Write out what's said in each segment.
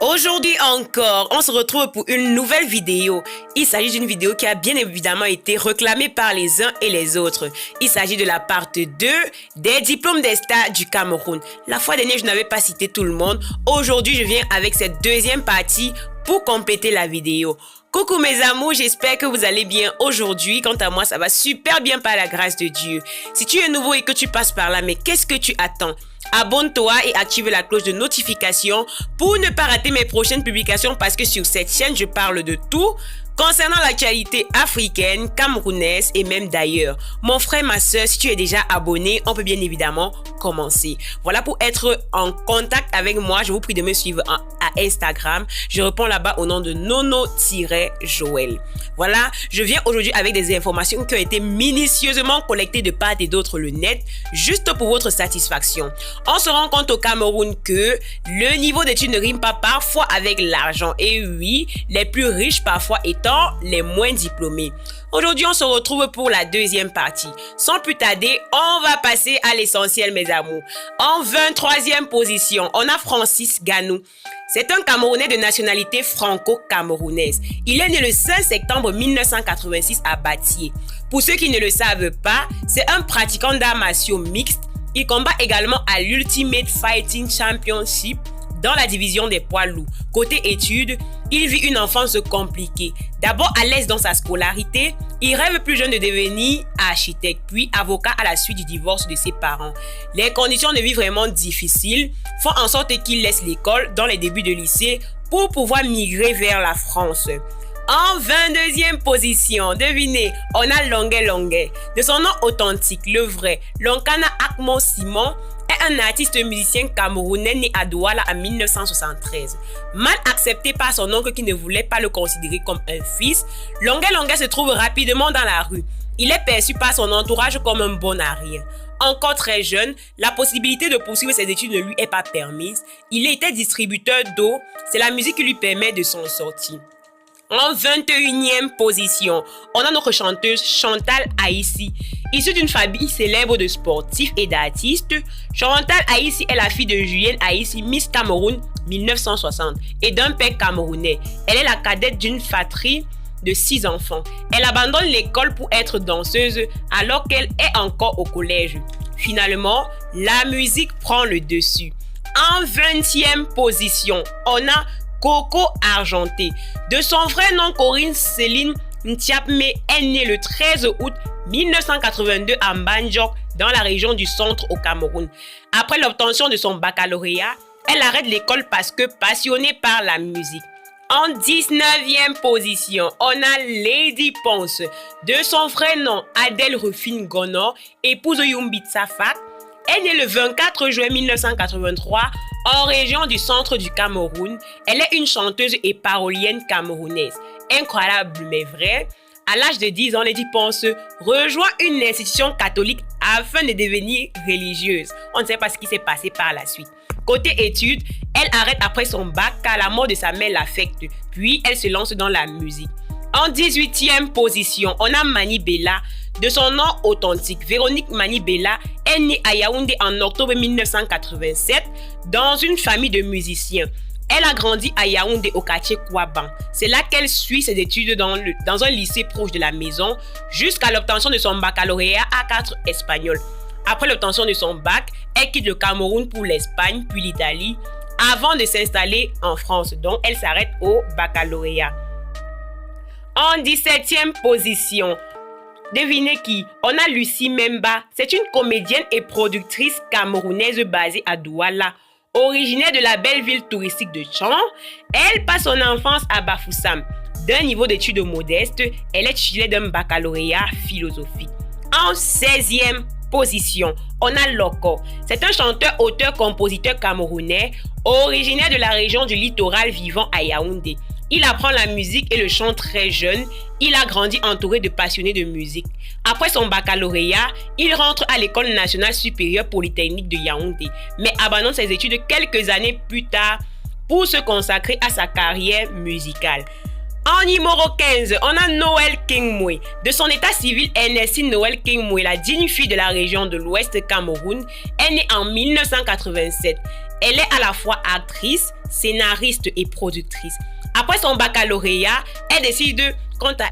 Aujourd'hui encore, on se retrouve pour une nouvelle vidéo. Il s'agit d'une vidéo qui a bien évidemment été réclamée par les uns et les autres. Il s'agit de la partie 2 des diplômes des stars du Cameroun. La fois dernière, je n'avais pas cité tout le monde. Aujourd'hui, je viens avec cette deuxième partie pour compléter la vidéo. Coucou mes amours, j'espère que vous allez bien aujourd'hui. Quant à moi, ça va super bien par la grâce de Dieu. Si tu es nouveau et que tu passes par là, mais qu'est-ce que tu attends? Abonne-toi et active la cloche de notification pour ne pas rater mes prochaines publications parce que sur cette chaîne, je parle de tout concernant l'actualité africaine, camerounaise et même d'ailleurs. Mon frère, ma soeur, si tu es déjà abonné, on peut bien évidemment commencer. Voilà, pour être en contact avec moi, je vous prie de me suivre à Instagram. Je réponds là-bas au nom de Nono-Joël. Voilà, je viens aujourd'hui avec des informations qui ont été minutieusement collectées de part et d'autre le net, juste pour votre satisfaction. On se rend compte au Cameroun que le niveau d'études ne rime pas parfois avec l'argent. Et oui, les plus riches parfois étant les moins diplômés. Aujourd'hui, on se retrouve pour la deuxième partie. Sans plus tarder, on va passer à l'essentiel, mes amours. En 23e position, on a Francis Ganou. C'est un Camerounais de nationalité franco-camerounaise. Il est né le 5 septembre 1986 à Batié. Pour ceux qui ne le savent pas, c'est un pratiquant d'arts martiaux mixtes. Il combat également à l'Ultimate Fighting Championship dans la division des poids lourds. Côté études, il vit une enfance compliquée. D'abord à l'aise dans sa scolarité, il rêve plus jeune de devenir architecte, puis avocat à la suite du divorce de ses parents. Les conditions de vie vraiment difficiles font en sorte qu'il laisse l'école dans les débuts de lycée pour pouvoir migrer vers la France. En 22e position, devinez, on a Longuet. De son nom authentique, le vrai, Lonkana Akmo Simon est un artiste musicien camerounais né à Douala en 1973. Mal accepté par son oncle qui ne voulait pas le considérer comme un fils, Longuet se trouve rapidement dans la rue. Il est perçu par son entourage comme un bon à rien. Encore très jeune, la possibilité de poursuivre ses études ne lui est pas permise. Il était distributeur d'eau, c'est la musique qui lui permet de s'en sortir. En 21e position, on a notre chanteuse Chantal Aïssi. Issue d'une famille célèbre de sportifs et d'artistes, Chantal Aïssi est la fille de Julienne Aïssi, Miss Cameroun 1960, et d'un père camerounais. Elle est la cadette d'une fratrie de 6 enfants. Elle abandonne l'école pour être danseuse alors qu'elle est encore au collège. Finalement, la musique prend le dessus. En 20e position, on a Coco Argenté. De son vrai nom, Corinne Céline Ntiapme est née le 13 août 1982 à Mbandjok, dans la région du centre au Cameroun. Après l'obtention de son baccalauréat, elle arrête l'école parce que passionnée par la musique. En 19e position, on a Lady Ponce. De son vrai nom, Adèle Rufine Gonor, épouse Yumbi Tsafak, est née le 24 juin 1983 en région du centre du Cameroun. Elle est une chanteuse et parolienne camerounaise. Incroyable mais vrai, à l'âge de 10 ans, Lady Ponce rejoint une institution catholique afin de devenir religieuse. On ne sait pas ce qui s'est passé par la suite. Côté études, elle arrête après son bac car la mort de sa mère l'affecte. Puis elle se lance dans la musique. En 18e position, on a Mani Bella. De son nom authentique, Véronique Mani Bella est née à Yaoundé en octobre 1987 dans une famille de musiciens. Elle a grandi à Yaoundé au quartier Kouaban. C'est là qu'elle suit ses études dans un lycée proche de la maison jusqu'à l'obtention de son baccalauréat A4 espagnol. Après l'obtention de son bac, elle quitte le Cameroun pour l'Espagne puis l'Italie avant de s'installer en France. Donc elle s'arrête au baccalauréat. En 17e position, devinez qui? On a Lucie Memba. C'est une comédienne et productrice camerounaise basée à Douala. Originaire de la belle ville touristique de Tchan, elle passe son enfance à Bafoussam. D'un niveau d'études modeste, elle est titulaire d'un baccalauréat philosophique. En 16e position, on a Loko. C'est un chanteur, auteur, compositeur camerounais, originaire de la région du littoral vivant à Yaoundé. Il apprend la musique et le chant très jeune. Il a grandi entouré de passionnés de musique. Après son baccalauréat, il rentre à l'École nationale supérieure polytechnique de Yaoundé, mais abandonne ses études quelques années plus tard pour se consacrer à sa carrière musicale. En numéro 15, on a Noël Kingmoué. De son état civil, Ernestine Noël Kingmoué, la digne fille de la région de l'Ouest Cameroun, est née en 1987. Elle est à la fois actrice, scénariste et productrice. Après son baccalauréat, elle décide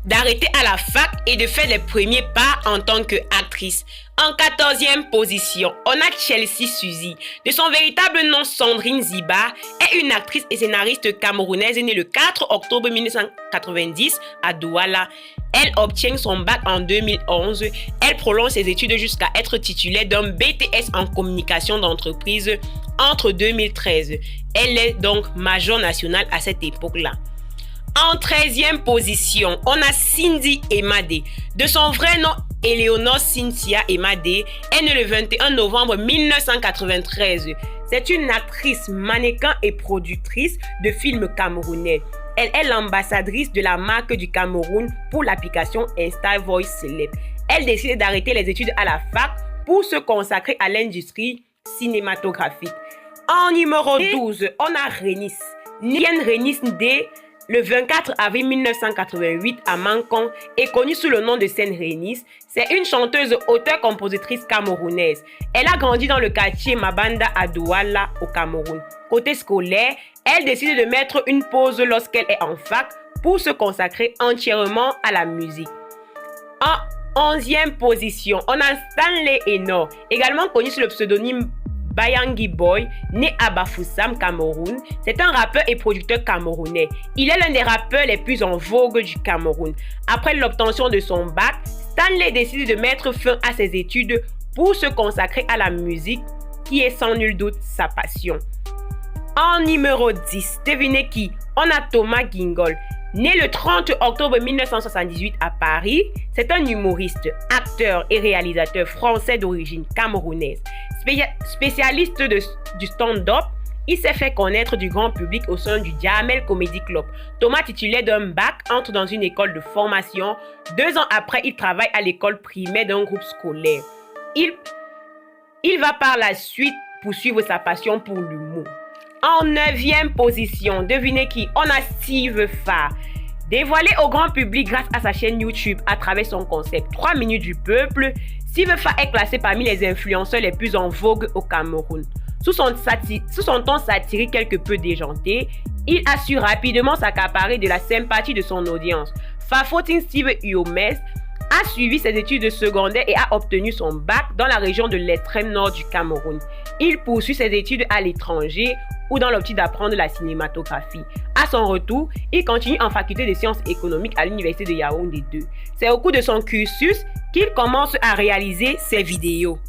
d'arrêter à la fac et de faire les premiers pas en tant qu'actrice. En 14e position, on a Chelsea Suzy. De son véritable nom Sandrine Ziba, est une actrice et scénariste camerounaise née le 4 octobre 1990 à Douala. Elle obtient son bac en 2011. Elle prolonge ses études jusqu'à être titulaire d'un BTS en communication d'entreprise entre 2013. Elle est donc major nationale à cette époque-là. En 13e position, on a Cindy Emade. De son vrai nom, Eleonore Cynthia Emade, est née le 21 novembre 1993. C'est une actrice, mannequin et productrice de films camerounais. Elle est l'ambassadrice de la marque du Cameroun pour l'application Insta Voice Celeb. Elle décide d'arrêter les études à la fac pour se consacrer à l'industrie cinématographique. En numéro 12, on a Renis. Nien Renis D. Le 24 avril 1988 à Mancon est connue sous le nom de Sen Renis. C'est une chanteuse, auteure-compositrice camerounaise. Elle a grandi dans le quartier Mabanda à Douala au Cameroun. Côté scolaire, elle décide de mettre une pause lorsqu'elle est en fac pour se consacrer entièrement à la musique. En 11e position, on a Stanley Eno, également connu sous le pseudonyme Bayangi Boy, né à Bafoussam, Cameroun. C'est un rappeur et producteur camerounais. Il est l'un des rappeurs les plus en vogue du Cameroun. Après l'obtention de son bac, Stanley décide de mettre fin à ses études pour se consacrer à la musique, qui est sans nul doute sa passion. En numéro 10, devinez qui? On a Thomas Guingol. Né le 30 octobre 1978 à Paris, c'est un humoriste, acteur et réalisateur français d'origine camerounaise. Spécialiste du stand-up, il s'est fait connaître du grand public au sein du Jamel Comedy Club. Thomas, titulaire d'un bac, entre dans une école de formation. 2 ans après, il travaille à l'école primaire d'un groupe scolaire. Il va par la suite poursuivre sa passion pour l'humour. En 9e position, devinez qui? On a Steve Farr. Dévoilé au grand public grâce à sa chaîne YouTube à travers son concept 3 minutes du peuple, Steve Farr est classé parmi les influenceurs les plus en vogue au Cameroun. Sous son ton satirique quelque peu déjanté, il a su rapidement s'accaparer de la sympathie de son audience. Fafotin Steve Iomès a suivi ses études secondaires et a obtenu son bac dans la région de l'extrême nord du Cameroun. Il poursuit ses études à l'étranger ou dans l'optique d'apprendre la cinématographie. À son retour, il continue en faculté de sciences économiques à l'université de Yaoundé 2. C'est au cours de son cursus qu'il commence à réaliser ses vidéos.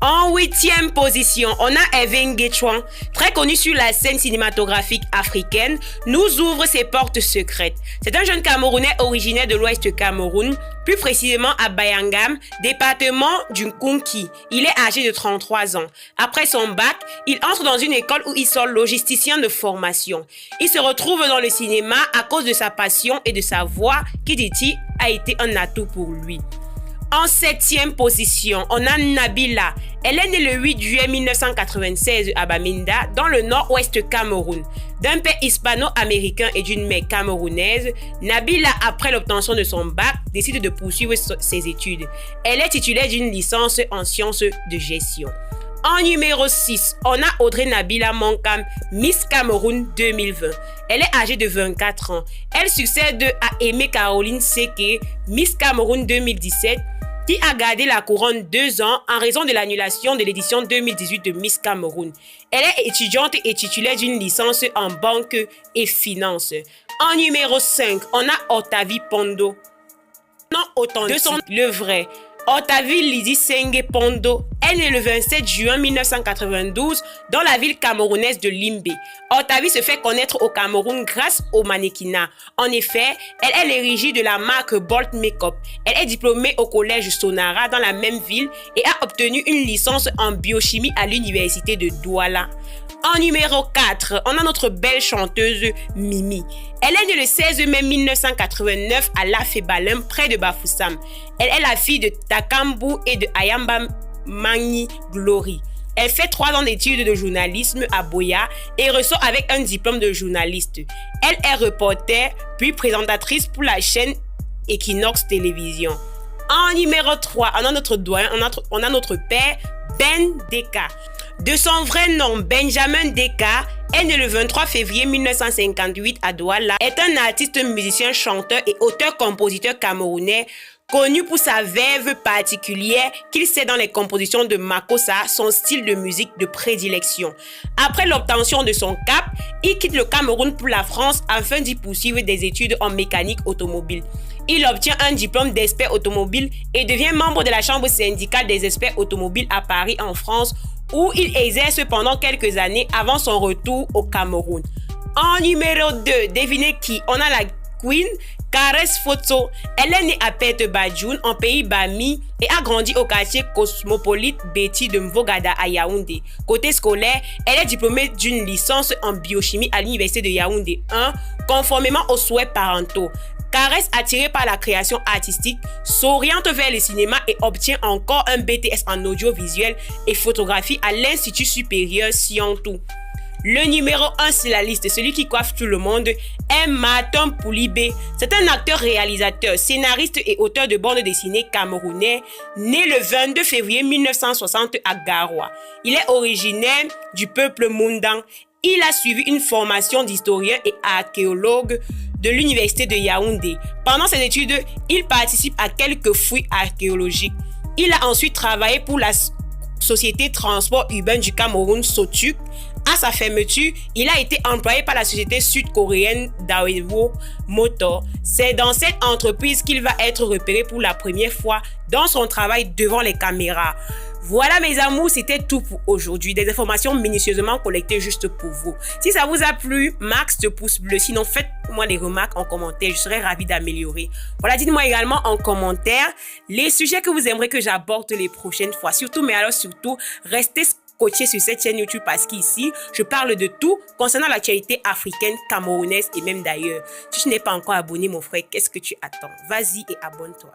En 8e position, on a Evan Guetchouan, très connu sur la scène cinématographique africaine, nous ouvre ses portes secrètes. C'est un jeune Camerounais originaire de l'ouest Cameroun, plus précisément à Bayangam, département du Nkunki. Il est âgé de 33 ans. Après son bac, il entre dans une école où il sort logisticien de formation. Il se retrouve dans le cinéma à cause de sa passion et de sa voix qui, dit-il, a été un atout pour lui. En 7e position, on a Nabila. Elle est née le 8 juillet 1996 à Bamenda, dans le nord-ouest Cameroun. D'un père hispano-américain et d'une mère camerounaise, Nabila, après l'obtention de son bac, décide de poursuivre ses études. Elle est titulaire d'une licence en sciences de gestion. En numéro 6, on a Audrey Nabila Monkam, Miss Cameroun 2020. Elle est âgée de 24 ans. Elle succède à Aimée Caroline Seke, Miss Cameroun 2017, qui a gardé la couronne 2 ans en raison de l'annulation de l'édition 2018 de Miss Cameroun. Elle est étudiante et titulaire d'une licence en banque et finance. En numéro 5, on a Otavie Pondo. Non authentique, de son le vrai. Otavie Lydie Senge Pondo est née le 27 juin 1992 dans la ville camerounaise de Limbe. Otavie se fait connaître au Cameroun grâce au mannequinat. En effet, elle est l'érigée de la marque Bolt Makeup. Elle est diplômée au collège Sonara dans la même ville et a obtenu une licence en biochimie à l'université de Douala. En numéro 4, on a notre belle chanteuse Mimi. Elle est née le 16 mai 1989 à Lafébalem, près de Bafoussam. Elle est la fille de Takambu et de Ayamba Magni Glory. Elle fait 3 ans d'études de journalisme à Boya et ressort avec un diplôme de journaliste. Elle est reporter, puis présentatrice pour la chaîne Equinox Télévision. En numéro 3, on a notre doyen, on a notre père, Ben Deka. De son vrai nom, Benjamin Deka est né le 23 février 1958 à Douala, est un artiste, musicien, chanteur et auteur-compositeur camerounais connu pour sa verve particulière qu'il sait dans les compositions de Makossa, son style de musique de prédilection. Après l'obtention de son cap, il quitte le Cameroun pour la France afin d'y poursuivre des études en mécanique automobile. Il obtient un diplôme d'expert automobile et devient membre de la chambre syndicale des experts automobiles à Paris en France, où il exerce pendant quelques années avant son retour au Cameroun. En numéro 2, devinez qui? On a la Queen Caresse Photo. Elle est née à Pete Badjoun, en pays Bami, et a grandi au quartier cosmopolite Betty de Mvogada à Yaoundé. Côté scolaire, elle est diplômée d'une licence en biochimie à l'université de Yaoundé 1, conformément aux souhaits parentaux. Caresse, attirée par la création artistique, s'oriente vers le cinéma et obtient encore un BTS en audiovisuel et photographie à l'Institut supérieur Siantou. Le numéro 1 sur la liste, celui qui coiffe tout le monde, est Martin Poulibé. C'est un acteur, réalisateur, scénariste et auteur de bande dessinée camerounais, né le 22 février 1960 à Garoua. Il est originaire du peuple Mundang. Il a suivi une formation d'historien et archéologue de l'université de Yaoundé. Pendant ses études, il participe à quelques fouilles archéologiques. Il a ensuite travaillé pour la Société Transport Urbain du Cameroun, SOTUC. À sa fermeture, il a été employé par la société sud-coréenne Daewoo Motor. C'est dans cette entreprise qu'il va être repéré pour la première fois dans son travail devant les caméras. Voilà mes amours, c'était tout pour aujourd'hui. Des informations minutieusement collectées juste pour vous. Si ça vous a plu, max de pouces bleus. Sinon, faites-moi des remarques en commentaire. Je serais ravie d'améliorer. Voilà, dites-moi également en commentaire les sujets que vous aimeriez que j'aborde les prochaines fois. Surtout, mais alors surtout, restez scotchés sur cette chaîne YouTube parce qu'ici, je parle de tout concernant l'actualité africaine, camerounaise et même d'ailleurs. Si tu n'es pas encore abonné, mon frère, qu'est-ce que tu attends? Vas-y et abonne-toi.